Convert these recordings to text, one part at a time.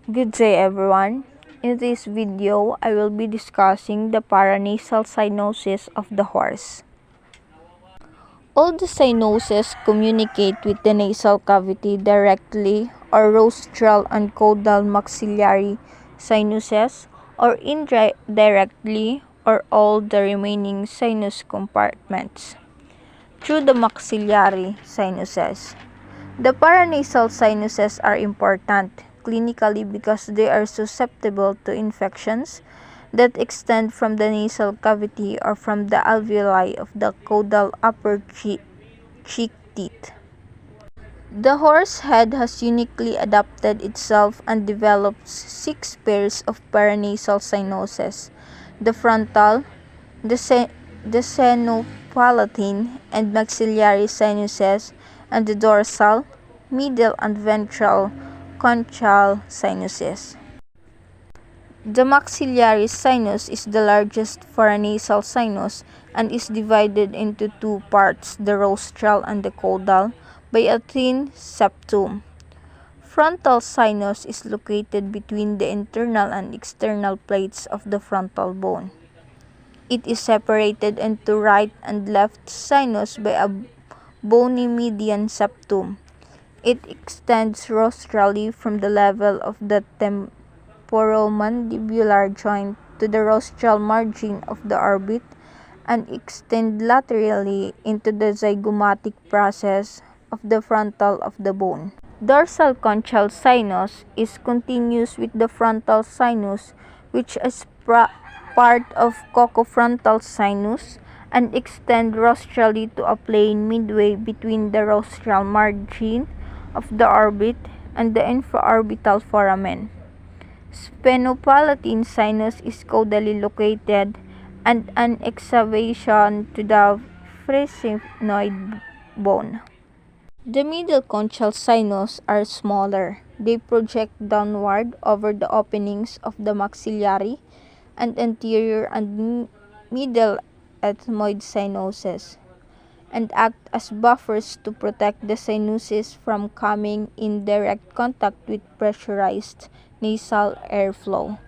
Good day everyone. In this video, I will be discussing the paranasal sinuses of the horse. All the sinuses communicate with the nasal cavity directly or rostral and caudal maxillary sinuses or indirectly or all the remaining sinus compartments through the maxillary sinuses. The paranasal sinuses are important clinically because they are susceptible to infections that extend from the nasal cavity or from the alveoli of the caudal upper cheek teeth. The horse head has uniquely adapted itself and develops 6 pairs of paranasal sinuses: the frontal, the senopalatine and maxillary sinuses, and the dorsal, middle and ventral conchal sinuses. The maxillary sinus is the largest paranasal sinus and is divided into two parts, the rostral and the caudal, by a thin septum. Frontal sinus is located between the internal and external plates of the frontal bone. It is separated into right and left sinus by a bony median septum. It extends rostrally from the level of the temporomandibular joint to the rostral margin of the orbit and extends laterally into the zygomatic process of the frontal of the bone. Dorsal conchal sinus is continuous with the frontal sinus, which is part of cocofrontal sinus, and extend rostrally to a plane midway between the rostral margin of the orbit and the infraorbital foramen. Sphenopalatine sinus is caudally located and an excavation to the phrysinoid bone. The middle conchal sinus are smaller. They project downward over the openings of the maxillary and anterior and middle ethmoid sinuses, and act as buffers to protect the sinuses from coming in direct contact with pressurized nasal airflow.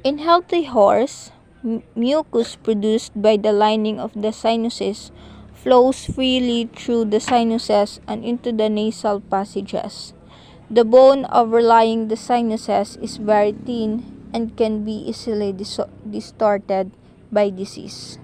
In healthy horse, mucus produced by the lining of the sinuses flows freely through the sinuses and into the nasal passages. The bone overlying the sinuses is very thin and can be easily distorted by disease.